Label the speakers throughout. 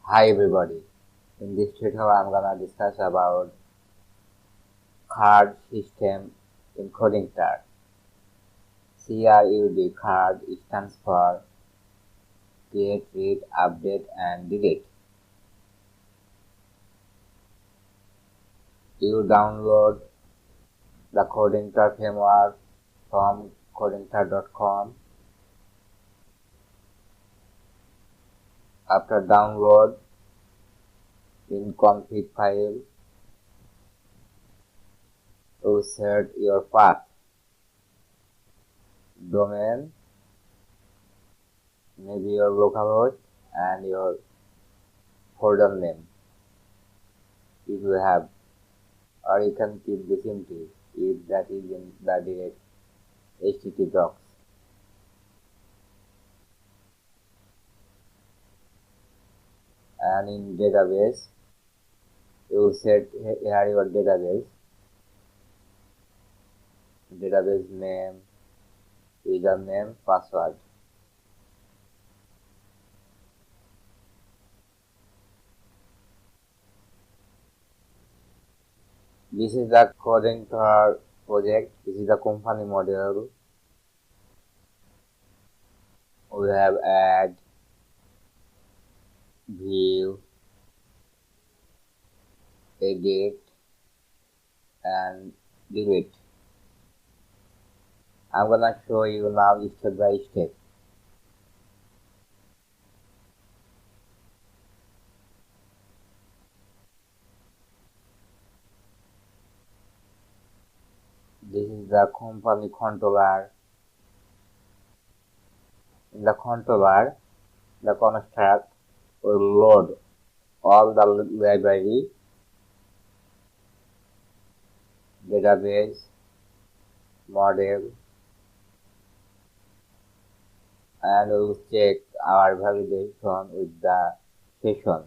Speaker 1: Hi everybody. In this tutorial I'm gonna discuss about CRUD system in Codeigniter. CRUD CRUD stands for create, read, update and delete. You download the Codeigniter framework from codeigniter.com. After download, in config file, you set your path, domain, maybe your localhost and your folder name if you have, or you can keep this empty if that is in the direct HTTP docs. And in database, you set here your database name, username, password. This is the Codeigniter project. This is the company model. We have add, view, edit and delete. I'm gonna show you now step by step. This is the company controller. In the controller, the construct will load all the library, database, model, and we will check our validation with the session.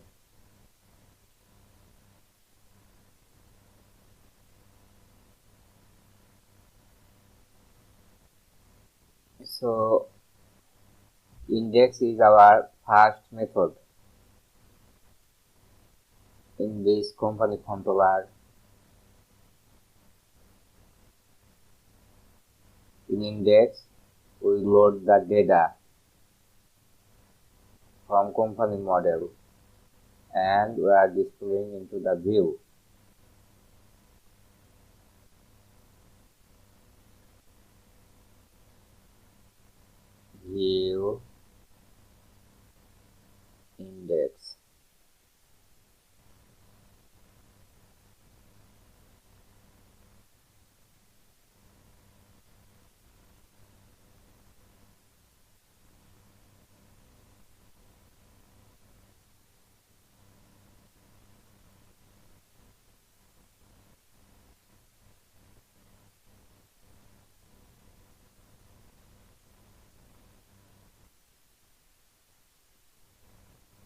Speaker 1: So index is our first method in this company controller. In index, we load the data from company model and we are displaying into the view. View index.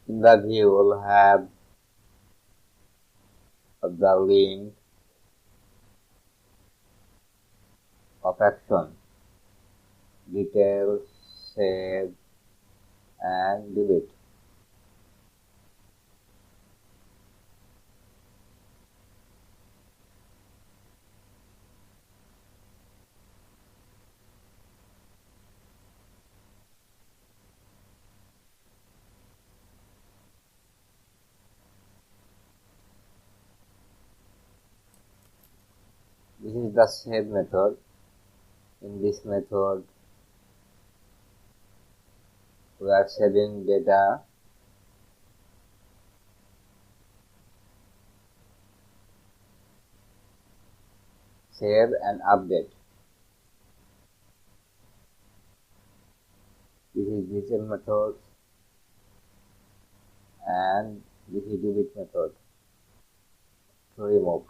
Speaker 1: In the view, we'll have the link of action, details, save and delete. This is the save method. In this method, we are saving data save and update. This is deletion method and this is delete method to remove.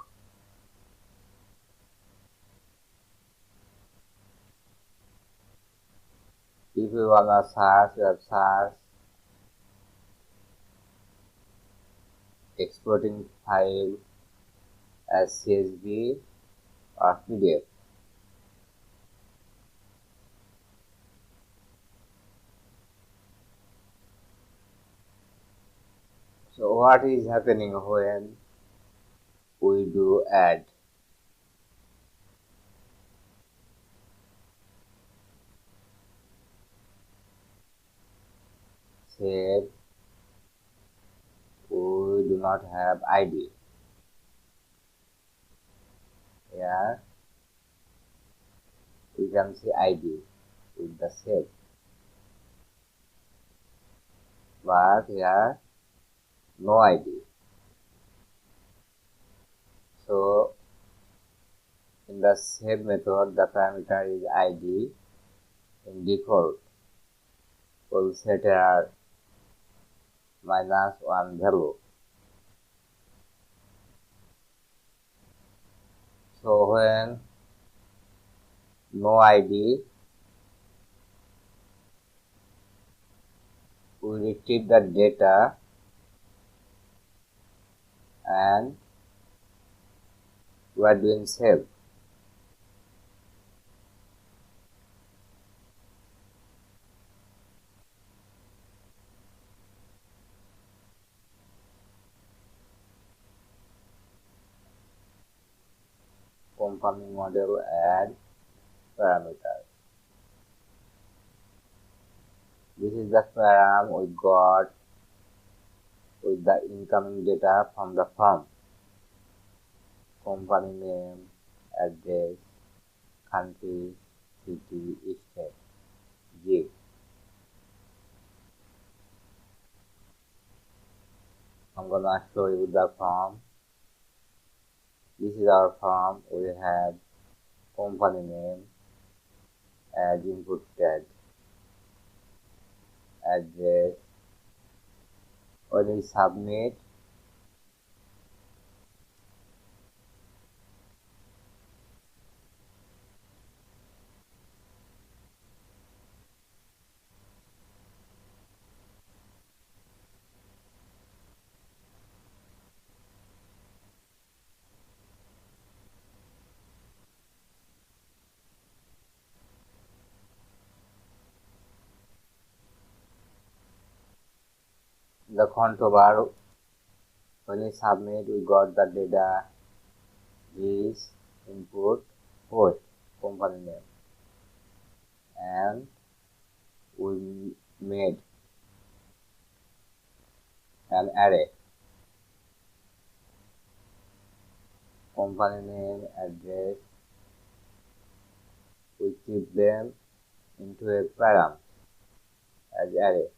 Speaker 1: If you wanna search, you have search, exporting file as CSV or PDF. So what is happening when we do add? Say we do not have ID. Here we can see ID with the set, but here no ID. So in the same method, the parameter is ID. In default, we'll set here -1 value. So when no ID, we retrieve the data and we are doing save. Company model and parameters. This is the param we got with the incoming data from the form. Company name, address, country, city, state, zip. I'm gonna show you the form. This is our form. We have company name as input tag, address. When we submit, the control bar. When we submit, we got the data is input host company name, and we made an array. Company name, address, we keep them into a param as array.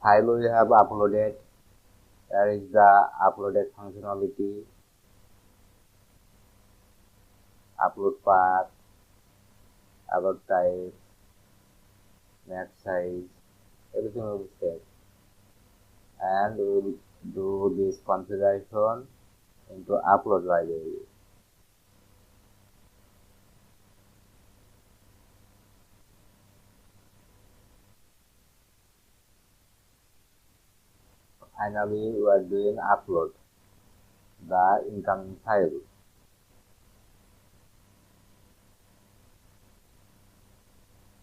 Speaker 1: File we have uploaded. There is the uploaded functionality, upload path, about type, net size, everything will be set. And we will do this configuration into upload library. Finally, we are doing upload the incoming file.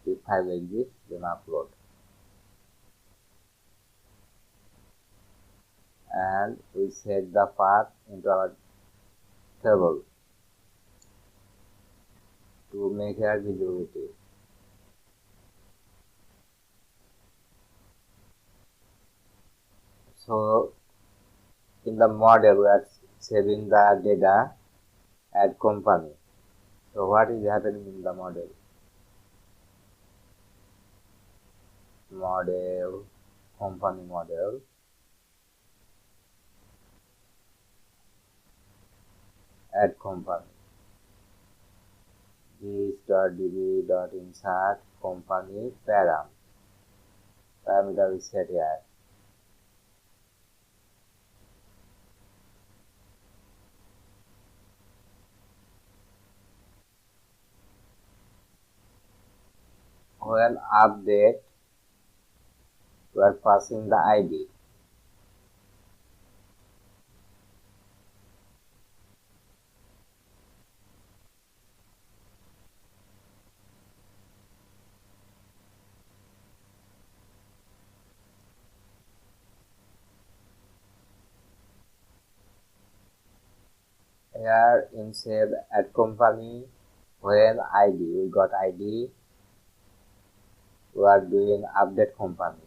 Speaker 1: If file exists, then upload. And we set the path into our table to make our visibility. So in the model, we are saving the data at company. So what is happening in the model? Model, company model, add company. This.db.insert company param. Parameter is set here. When update, we are passing the ID. Here in save at company, when ID, we got ID, we are doing update company,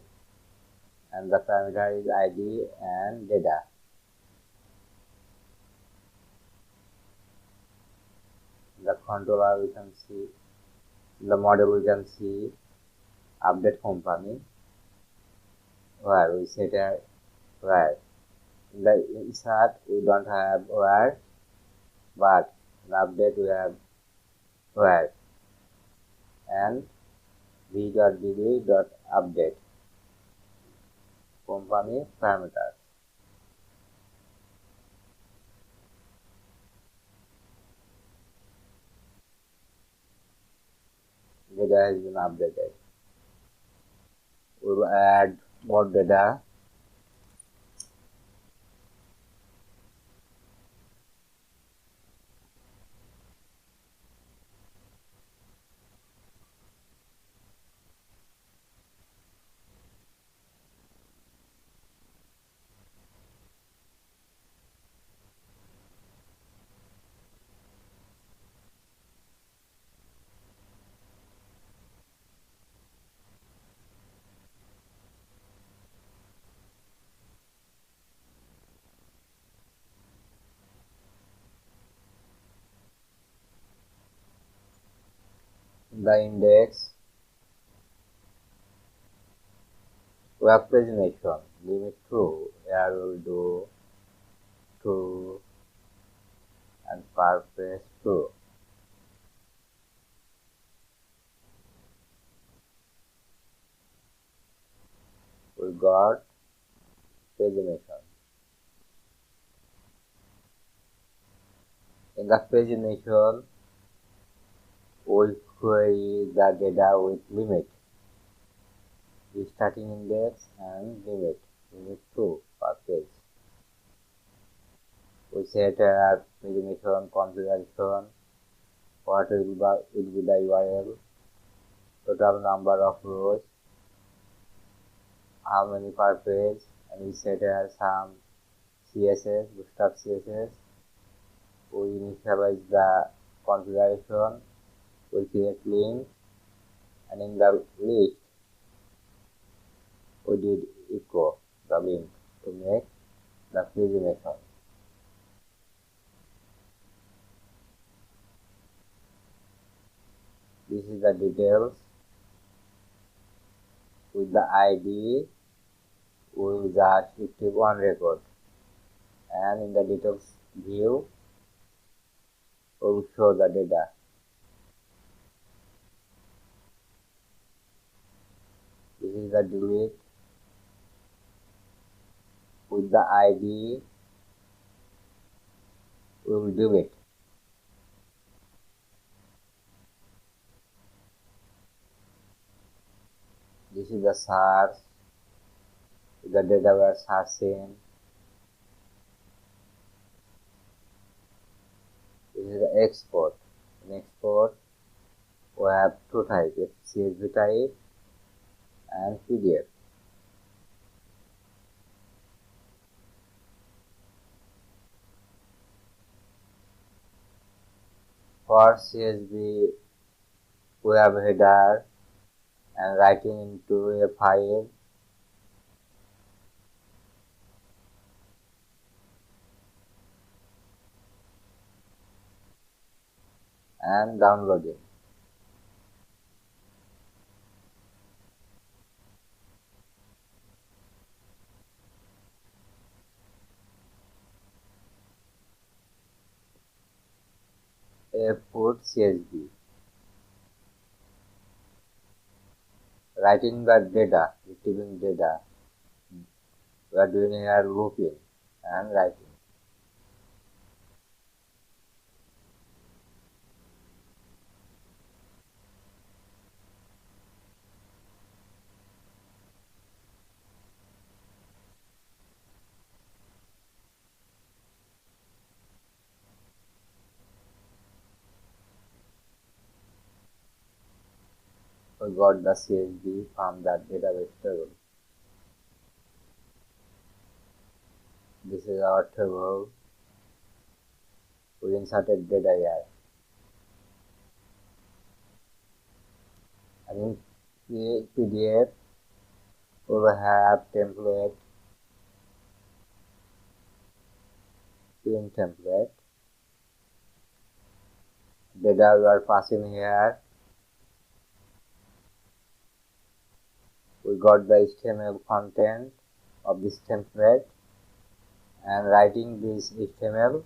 Speaker 1: and the parameter is ID and data. The controller we can see, the model we can see update company, where we set a where. In the insert we don't have where, but in update we have where, and v.db.update company parameters. Data has been updated. We will add more data. In the index, we have pagination, limit true. Here we will do true and per page true. We got pagination. In the pagination, we query the data with limit, the starting index and limit true per page. We set a pagination configuration, what will be the URL, total number of rows, how many per page, and we set some CSS, bootstrap CSS. We initialize the configuration, we create link, and in the list we did echo the link to make the pagination. This is the details. With the ID, we will just 51 record, and in the details view, we will show the data. This is the delete. With the ID, we will delete. This is the search, the data we are searching. This is the export. In export, we have two types, CSV type and PDF. For CSV, we have header and writing into a file, and downloading. A put CSV. Writing the data, retrieving data. We are doing here looping and writing. We got the CSV from that database table. This is our table. we inserted data here. And in PDF, we will have template, pin template. Data we are passing here. We got the HTML content of this template and writing this HTML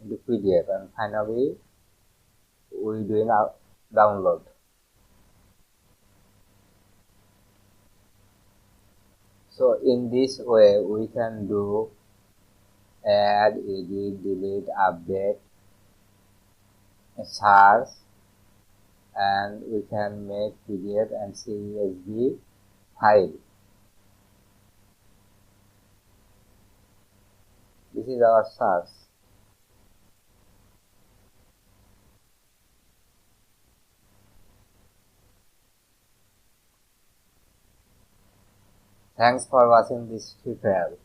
Speaker 1: into PDF, and finally we doing a download. So in this way we can do add, edit, delete, update, search, and we can make PDF and CSV file. This is our search. Thanks for watching this tutorial.